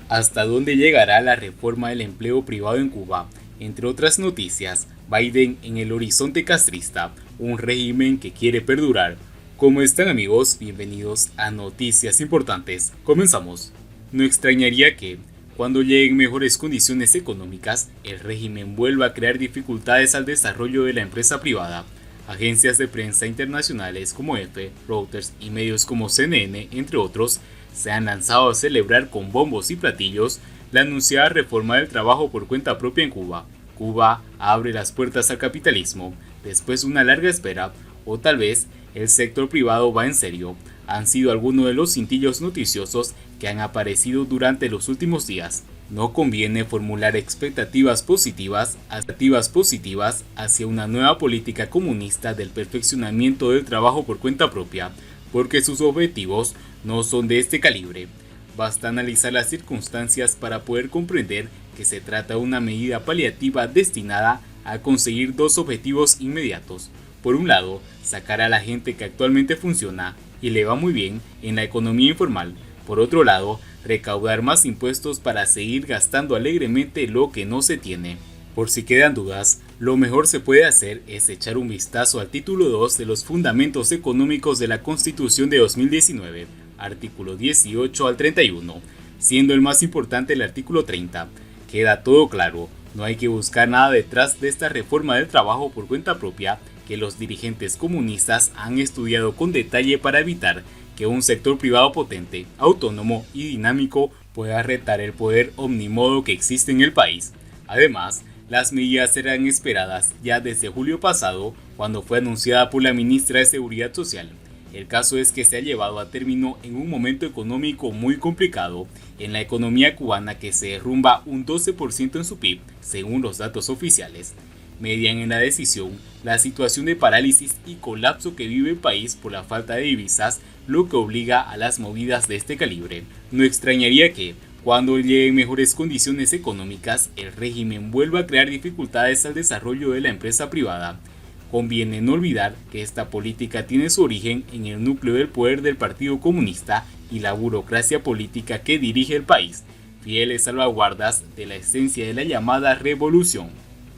¿Hasta dónde llegará la reforma del empleo privado en Cuba? Entre otras noticias, Biden en el horizonte castrista, un régimen que quiere perdurar. ¿Cómo están amigos? Bienvenidos a Noticias Importantes. Comenzamos. No extrañaría que, cuando lleguen mejores condiciones económicas, el régimen vuelva a crear dificultades al desarrollo de la empresa privada. Agencias de prensa internacionales como EFE, Reuters y medios como CNN, entre otros, se han lanzado a celebrar con bombos y platillos la anunciada reforma del trabajo por cuenta propia en Cuba. Cuba abre las puertas al capitalismo, después de una larga espera, o tal vez el sector privado va en serio. Han sido algunos de los cintillos noticiosos que han aparecido durante los últimos días. No conviene formular expectativas positivas hacia una nueva política comunista del perfeccionamiento del trabajo por cuenta propia, porque sus objetivos no son de este calibre. Basta analizar las circunstancias para poder comprender que se trata de una medida paliativa destinada a conseguir dos objetivos inmediatos. Por un lado, sacar a la gente que actualmente funciona y le va muy bien en la economía informal. Por otro lado, recaudar más impuestos para seguir gastando alegremente lo que no se tiene. Por si quedan dudas, lo mejor se puede hacer es echar un vistazo al título 2 de los Fundamentos Económicos de la Constitución de 2019, artículo 18 al 31, siendo el más importante el artículo 30. Queda todo claro, no hay que buscar nada detrás de esta reforma del trabajo por cuenta propia que los dirigentes comunistas han estudiado con detalle para evitar que un sector privado potente, autónomo y dinámico pueda retar el poder omnímodo que existe en el país. Además, las medidas serán esperadas ya desde julio pasado, cuando fue anunciada por la ministra de Seguridad Social. El caso es que se ha llevado a término en un momento económico muy complicado en la economía cubana, que se derrumba un 12% en su PIB, según los datos oficiales. Median en la decisión la situación de parálisis y colapso que vive el país por la falta de divisas, lo que obliga a las movidas de este calibre. No extrañaría que, cuando lleguen mejores condiciones económicas, el régimen vuelva a crear dificultades al desarrollo de la empresa privada. Conviene no olvidar que esta política tiene su origen en el núcleo del poder del Partido Comunista y la burocracia política que dirige el país, fieles salvaguardas de la esencia de la llamada revolución.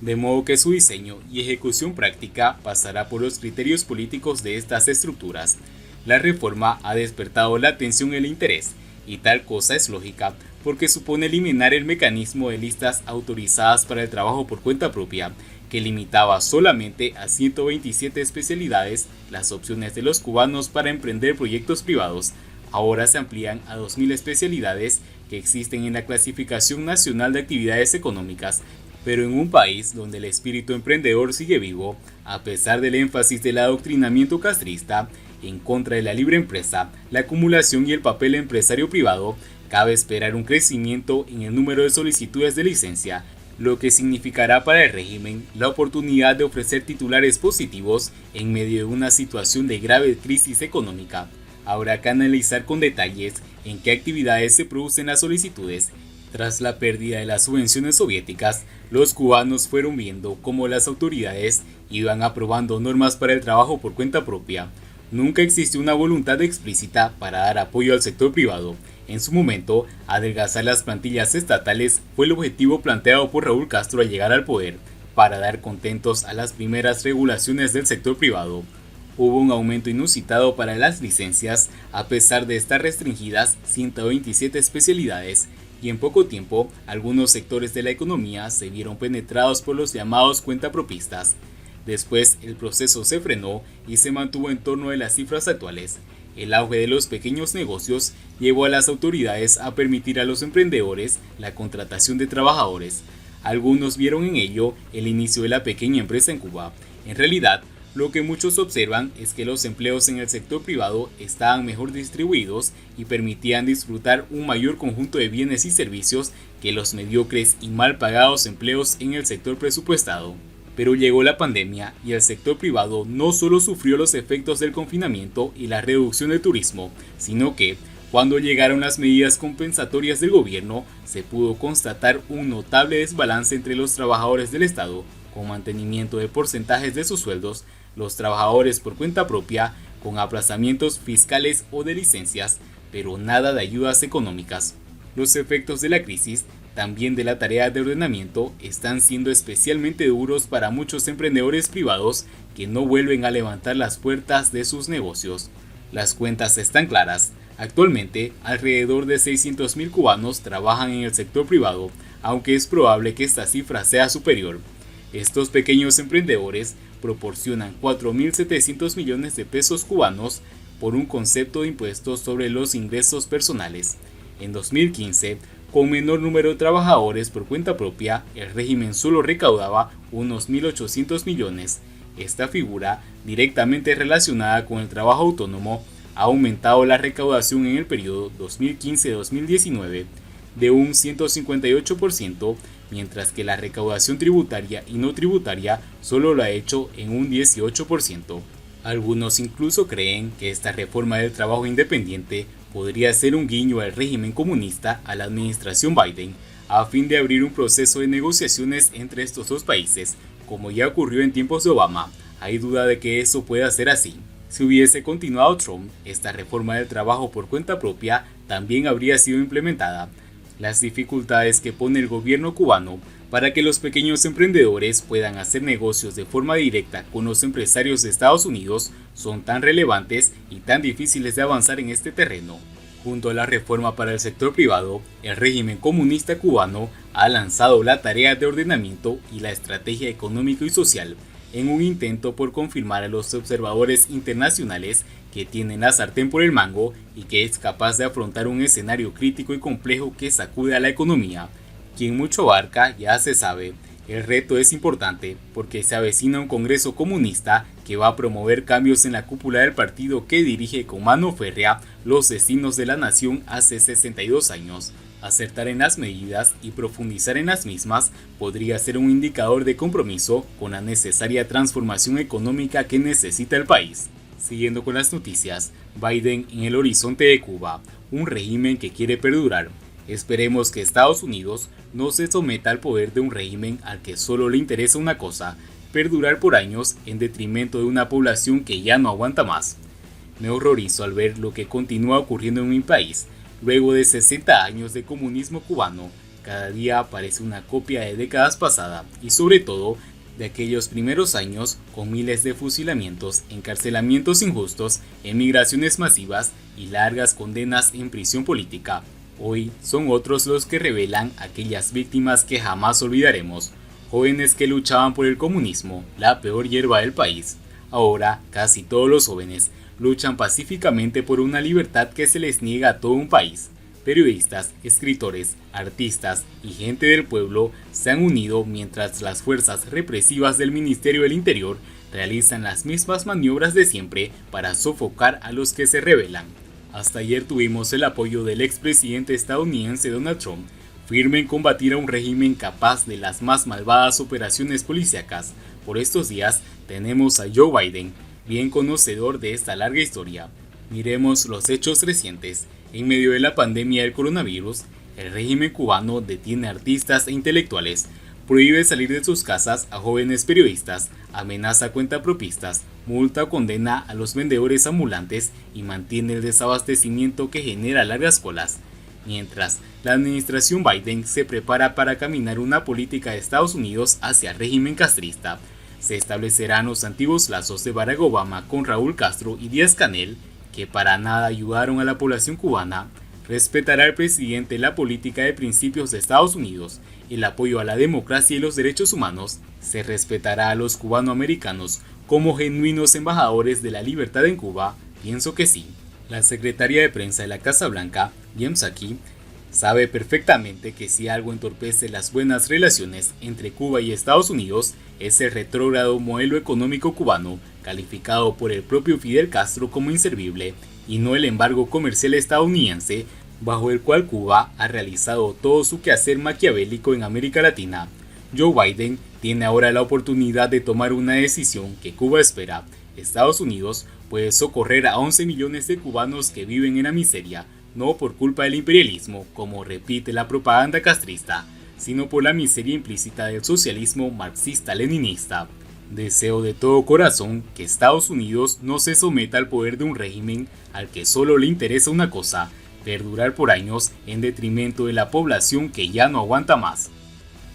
De modo que su diseño y ejecución práctica pasará por los criterios políticos de estas estructuras. La reforma ha despertado la atención y el interés, y tal cosa es lógica, porque supone eliminar el mecanismo de listas autorizadas para el trabajo por cuenta propia, que limitaba solamente a 127 especialidades las opciones de los cubanos para emprender proyectos privados. Ahora se amplían a 2.000 especialidades que existen en la Clasificación Nacional de Actividades Económicas. Pero en un país donde el espíritu emprendedor sigue vivo, a pesar del énfasis del adoctrinamiento castrista en contra de la libre empresa, la acumulación y el papel empresario privado, cabe esperar un crecimiento en el número de solicitudes de licencia, lo que significará para el régimen la oportunidad de ofrecer titulares positivos en medio de una situación de grave crisis económica. Habrá que analizar con detalles en qué actividades se producen las solicitudes. Tras la pérdida de las subvenciones soviéticas, los cubanos fueron viendo cómo las autoridades iban aprobando normas para el trabajo por cuenta propia. Nunca existió una voluntad explícita para dar apoyo al sector privado. En su momento, adelgazar las plantillas estatales fue el objetivo planteado por Raúl Castro al llegar al poder, para dar contentos a las primeras regulaciones del sector privado. Hubo un aumento inusitado para las licencias, a pesar de estar restringidas 127 especialidades, y en poco tiempo algunos sectores de la economía se vieron penetrados por los llamados cuentapropistas. Después el proceso se frenó y se mantuvo en torno de las cifras actuales. El auge de los pequeños negocios llevó a las autoridades a permitir a los emprendedores la contratación de trabajadores. Algunos vieron en ello el inicio de la pequeña empresa en Cuba. En realidad, lo que muchos observan es que los empleos en el sector privado estaban mejor distribuidos y permitían disfrutar un mayor conjunto de bienes y servicios que los mediocres y mal pagados empleos en el sector presupuestado. Pero llegó la pandemia y el sector privado no solo sufrió los efectos del confinamiento y la reducción del turismo, sino que, cuando llegaron las medidas compensatorias del gobierno, se pudo constatar un notable desbalance entre los trabajadores del Estado, con mantenimiento de porcentajes de sus sueldos, los trabajadores por cuenta propia, con aplazamientos fiscales o de licencias, pero nada de ayudas económicas. Los efectos de la crisis, también de la tarea de ordenamiento, están siendo especialmente duros para muchos emprendedores privados que no vuelven a levantar las puertas de sus negocios. Las cuentas están claras. Actualmente, alrededor de 600.000 cubanos trabajan en el sector privado, aunque es probable que esta cifra sea superior. Estos pequeños emprendedores proporcionan 4.700 millones de pesos cubanos por un concepto de impuestos sobre los ingresos personales. En 2015, con menor número de trabajadores por cuenta propia, el régimen solo recaudaba unos 1.800 millones. Esta figura, directamente relacionada con el trabajo autónomo, ha aumentado la recaudación en el periodo 2015-2019 de un 158%, mientras que la recaudación tributaria y no tributaria solo lo ha hecho en un 18%. Algunos incluso creen que esta reforma del trabajo independiente podría ser un guiño al régimen comunista a la administración Biden, a fin de abrir un proceso de negociaciones entre estos dos países, como ya ocurrió en tiempos de Obama. Hay duda de que eso pueda ser así. Si hubiese continuado Trump, esta reforma del trabajo por cuenta propia también habría sido implementada. Las dificultades que pone el gobierno cubano para que los pequeños emprendedores puedan hacer negocios de forma directa con los empresarios de Estados Unidos son tan relevantes y tan difíciles de avanzar en este terreno. Junto a la reforma para el sector privado, el régimen comunista cubano ha lanzado la tarea de ordenamiento y la estrategia económica y social, en un intento por confirmar a los observadores internacionales que tienen la sartén por el mango y que es capaz de afrontar un escenario crítico y complejo que sacude a la economía. Quien mucho abarca ya se sabe. El reto es importante porque se avecina un Congreso comunista que va a promover cambios en la cúpula del partido que dirige con mano férrea los destinos de la nación hace 62 años. Acertar en las medidas y profundizar en las mismas podría ser un indicador de compromiso con la necesaria transformación económica que necesita el país. Siguiendo con las noticias, Biden en el horizonte de Cuba, un régimen que quiere perdurar. Esperemos que Estados Unidos no se someta al poder de un régimen al que solo le interesa una cosa, perdurar por años en detrimento de una población que ya no aguanta más. Me horrorizo al ver lo que continúa ocurriendo en mi país. Luego de 60 años de comunismo cubano, cada día aparece una copia de décadas pasadas y sobre todo de aquellos primeros años con miles de fusilamientos, encarcelamientos injustos, emigraciones masivas y largas condenas en prisión política. Hoy son otros los que revelan aquellas víctimas que jamás olvidaremos, jóvenes que luchaban por el comunismo, la peor hierba del país. Ahora, casi todos los jóvenes luchan pacíficamente por una libertad que se les niega a todo un país. Periodistas, escritores, artistas y gente del pueblo se han unido mientras las fuerzas represivas del Ministerio del Interior realizan las mismas maniobras de siempre para sofocar a los que se rebelan. Hasta ayer tuvimos el apoyo del expresidente estadounidense Donald Trump, firme en combatir a un régimen capaz de las más malvadas operaciones policíacas. Por estos días tenemos a Joe Biden, bien conocedor de esta larga historia. Miremos los hechos recientes. En medio de la pandemia del coronavirus, el régimen cubano detiene artistas e intelectuales, prohíbe salir de sus casas a jóvenes periodistas, amenaza a cuentapropistas, multa o condena a los vendedores ambulantes y mantiene el desabastecimiento que genera largas colas. Mientras, la administración Biden se prepara para caminar una política de Estados Unidos hacia el régimen castrista. Se establecerán los antiguos lazos de Barack Obama con Raúl Castro y Díaz-Canel, que para nada ayudaron a la población cubana. Respetará el presidente la política de principios de Estados Unidos, el apoyo a la democracia y los derechos humanos. Se respetará a los cubanoamericanos como genuinos embajadores de la libertad en Cuba. Pienso que sí. La secretaria de prensa de la Casa Blanca, Jen Psaki, sabe perfectamente que si algo entorpece las buenas relaciones entre Cuba y Estados Unidos es el retrógrado modelo económico cubano, calificado por el propio Fidel Castro como inservible, y no el embargo comercial estadounidense, bajo el cual Cuba ha realizado todo su quehacer maquiavélico en América Latina. Joe Biden tiene ahora la oportunidad de tomar una decisión que Cuba espera. Estados Unidos puede socorrer a 11 millones de cubanos que viven en la miseria, no por culpa del imperialismo, como repite la propaganda castrista, sino por la miseria implícita del socialismo marxista-leninista. Deseo de todo corazón que Estados Unidos no se someta al poder de un régimen al que solo le interesa una cosa, perdurar por años en detrimento de la población que ya no aguanta más.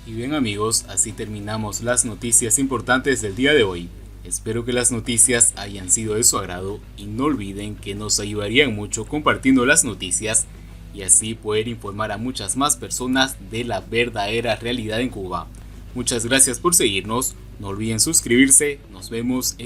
Y bien amigos, así terminamos las noticias importantes del día de hoy. Espero que las noticias hayan sido de su agrado y no olviden que nos ayudarían mucho compartiendo las noticias y así poder informar a muchas más personas de la verdadera realidad en Cuba. Muchas gracias por seguirnos, no olviden suscribirse, nos vemos en